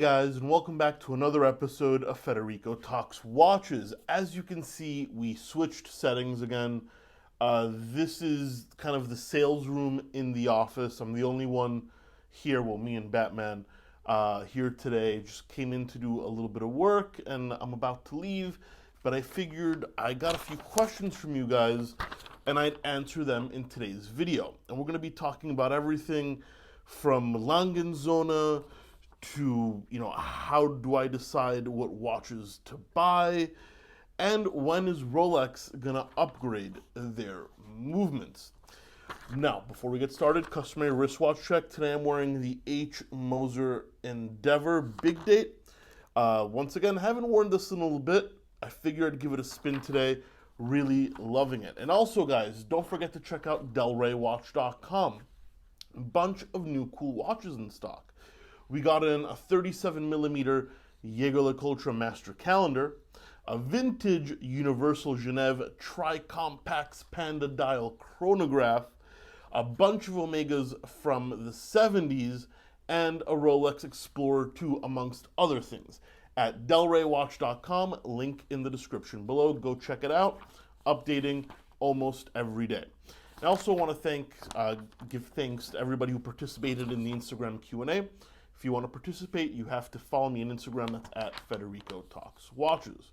guys, and welcome back to another episode of Federico Talks Watches. As you can see, we switched settings again. This is kind of the sales room in the office. I'm the only one here, well, me and Batman, here today. Just came in to do a little bit of work, and I'm about to leave, but I figured I got a few questions from you guys, and I'd answer them in today's video. And we're going to be talking about everything from Langenzona to, how do I decide what watches to buy, and when is Rolex gonna upgrade their movements. Now, before we get started, customary wristwatch check. Today I'm wearing the H. Moser Endeavor Big Date. Once again, haven't worn this in a little bit. I figured I'd give it a spin today. Really loving it. And also, guys, don't forget to check out delraywatch.com. A bunch of new cool watches in stock. We got in a 37mm Jaeger-LeCoultre Master Calendar, a vintage Universal Genève Tri-Compax Panda Dial Chronograph, a bunch of Omegas from the 70s, and a Rolex Explorer 2, amongst other things. At delraywatch.com, link in the description below. Go check it out. Updating almost every day. I also want to give thanks to everybody who participated in the Instagram Q&A. If you want to participate, you have to follow me on Instagram. That's at Federico Talks Watches.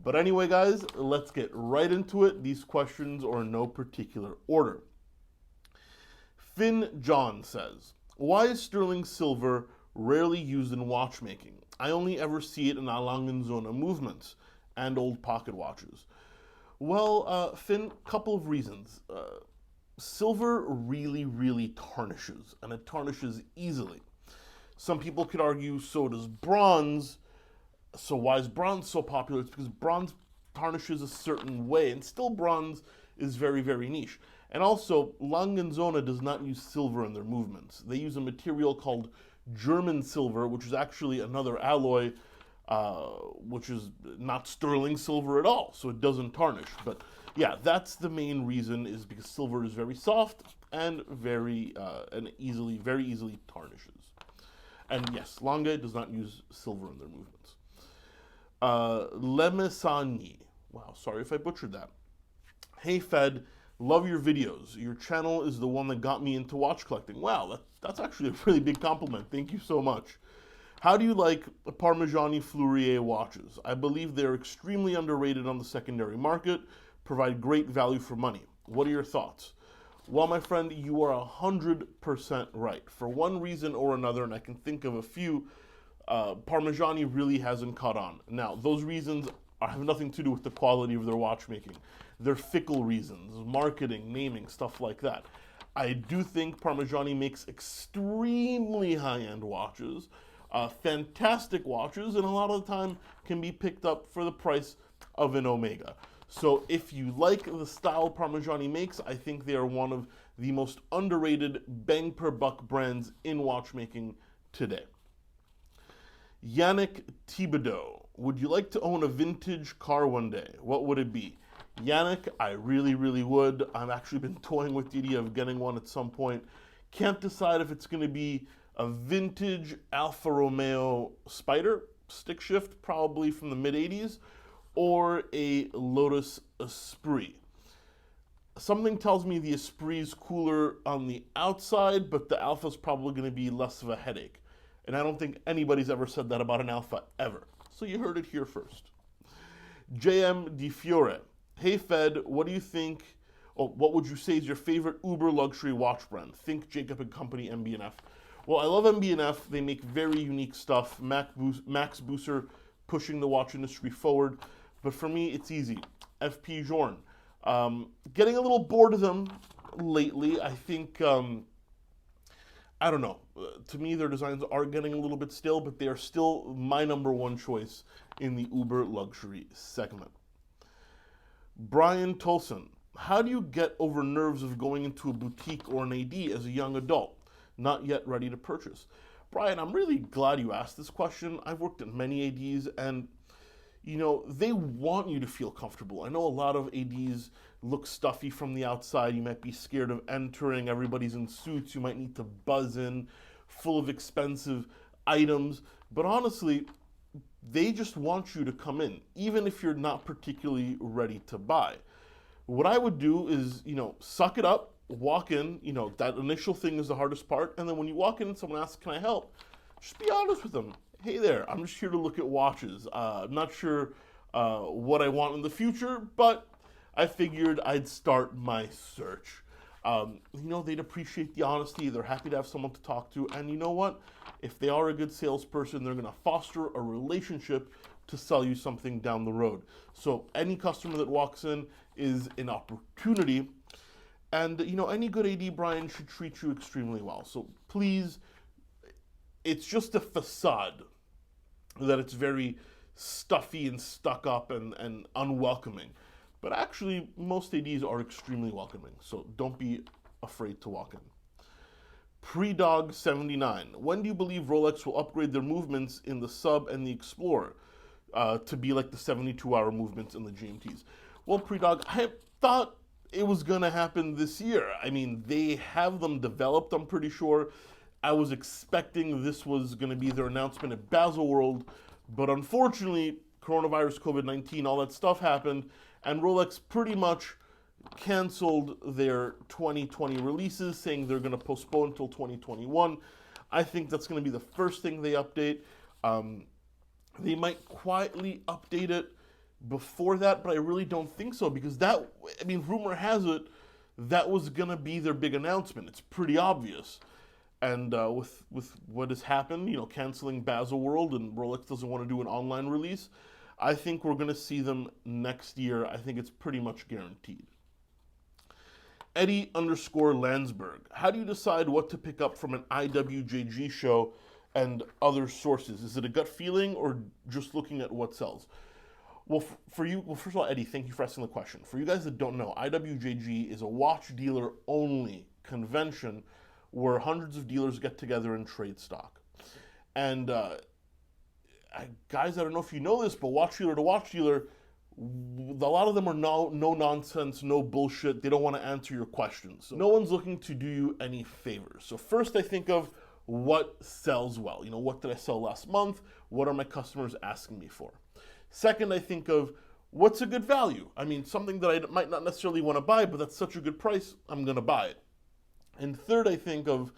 But anyway, guys, let's get right into it. These questions are in no particular order. Finn John says, why is sterling silver rarely used in watchmaking? I only ever see it in Langenzona movements and old pocket watches. Well, Finn, couple of reasons. Silver really tarnishes, and it tarnishes easily. Some people could argue so does bronze. So why is bronze so popular? It's because bronze tarnishes a certain way, and still bronze is very niche. And also, Langenzona does not use silver in their movements. They use a material called German silver, which is actually another alloy, which is not sterling silver at all, so it doesn't tarnish. But yeah, that's the main reason, is because silver is very soft and very easily tarnishes. And yes, Lange does not use silver in their movements. Lemesani. Wow, sorry if I butchered that. Hey Fed, love your videos. Your channel is the one that got me into watch collecting. Wow, that's actually a really big compliment. Thank you so much. How do you like Parmesan Fleurier watches? I believe they're extremely underrated on the secondary market, provide great value for money. What are your thoughts? Well, my friend, you are 100% right. For one reason or another, and I can think of a few, Parmesan really hasn't caught on. Now, those reasons have nothing to do with the quality of their watchmaking. They're fickle reasons, marketing, naming, stuff like that. I do think Parmesan makes extremely high-end watches, fantastic watches, and a lot of the time can be picked up for the price of an Omega. So if you like the style Parmesan makes, I think they are one of the most underrated bang per buck brands in watchmaking today. Yannick Thibodeau, would you like to own a vintage car one day? What would it be? Yannick, I really would. I've actually been toying with the idea of getting one at some point. Can't decide if it's going to be a vintage Alfa Romeo Spider, stick shift, probably from the mid-80s, or a Lotus Esprit. Something tells me the Esprit is cooler on the outside, but the Alpha is probably going to be less of a headache. And I don't think anybody's ever said that about an Alpha, ever. So you heard it here first. JM Di Fiore. Hey Fed, what do you think, what would you say is your favorite uber luxury watch brand? Think Jacob & Company MB&F. Well, I love MB&F. They make very unique stuff. Max Busser pushing the watch industry forward. But for me, it's easy. FP Journe. Getting a little bored of them lately. I think, I don't know. To me, their designs are getting a little bit stale, but they are still my number one choice in the uber luxury segment. Brian Tolson. How do you get over nerves of going into a boutique or an AD as a young adult, not yet ready to purchase? Brian, I'm really glad you asked this question. I've worked at many ADs, and they want you to feel comfortable. I know a lot of ADs look stuffy from the outside. You might be scared of entering. Everybody's in suits. You might need to buzz in, full of expensive items. But honestly, they just want you to come in, even if you're not particularly ready to buy. What I would do is, suck it up, walk in, that initial thing is the hardest part. And then when you walk in and someone asks, can I help? Just be honest with them. Hey there, I'm just here to look at watches. I'm not sure what I want in the future, but I figured I'd start my search. They'd appreciate the honesty. They're happy to have someone to talk to. And you know what? If they are a good salesperson, they're going to foster a relationship to sell you something down the road. So any customer that walks in is an opportunity. And, any good AD, Brian, should treat you extremely well. So please, it's just a facade that it's very stuffy and stuck up and unwelcoming. But actually, most ADs are extremely welcoming, so don't be afraid to walk in. Predog79. When do you believe Rolex will upgrade their movements in the Sub and the Explorer to be like the 72-hour movements in the GMTs? Well, Predog, I thought it was going to happen this year. I mean, they have them developed, I'm pretty sure. I was expecting this was going to be their announcement at Baselworld, but unfortunately, coronavirus, COVID-19, all that stuff happened, and Rolex pretty much canceled their 2020 releases, saying they're going to postpone until 2021. I think that's going to be the first thing they update. They might quietly update it before that, but I really don't think so, because rumor has it that was going to be their big announcement. It's pretty obvious. And with what has happened, canceling Baselworld, and Rolex doesn't want to do an online release, I think we're going to see them next year. I think it's pretty much guaranteed. Eddie_Landsberg. How do you decide what to pick up from an IWJG show and other sources? Is it a gut feeling or just looking at what sells? Well, first of all, Eddie, thank you for asking the question. For you guys that don't know, IWJG is a watch dealer only convention where hundreds of dealers get together and trade stock. And guys, I don't know if you know this, but watch dealer to watch dealer, a lot of them are no nonsense, no bullshit. They don't want to answer your questions. So no one's looking to do you any favors. So first I think of what sells well. What did I sell last month? What are my customers asking me for? Second, I think of what's a good value. I mean, something that I might not necessarily want to buy, but that's such a good price, I'm going to buy it. And third, I think of,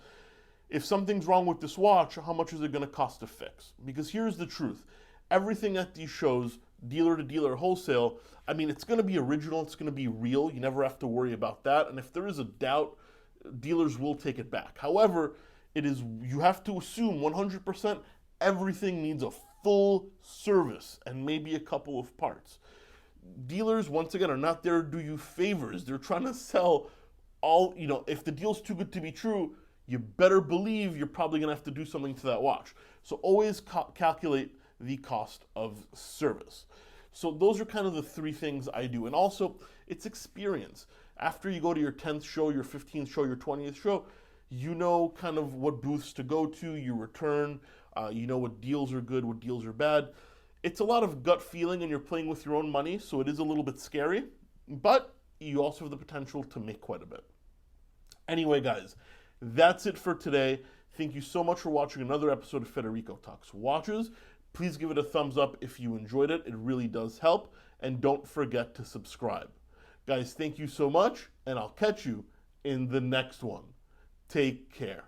if something's wrong with this watch, how much is it going to cost to fix? Because here's the truth. Everything at these shows, dealer to dealer, wholesale, it's going to be original, it's going to be real. You never have to worry about that. And if there is a doubt, dealers will take it back. However, you have to assume 100% everything needs a full service and maybe a couple of parts. Dealers, once again, are not there to do you favors. They're trying to sell all, if the deal's too good to be true, you better believe you're probably going to have to do something to that watch. So always calculate the cost of service. So those are kind of the three things I do. And also, it's experience. After you go to your 10th show, your 15th show, your 20th show, you know kind of what booths to go to, you return, you know what deals are good, what deals are bad. It's a lot of gut feeling, and you're playing with your own money, so it is a little bit scary, but you also have the potential to make quite a bit. Anyway, guys, that's it for today. Thank you so much for watching another episode of Federico Talks Watches. Please give it a thumbs up if you enjoyed it. It really does help. And don't forget to subscribe. Guys, thank you so much, and I'll catch you in the next one. Take care.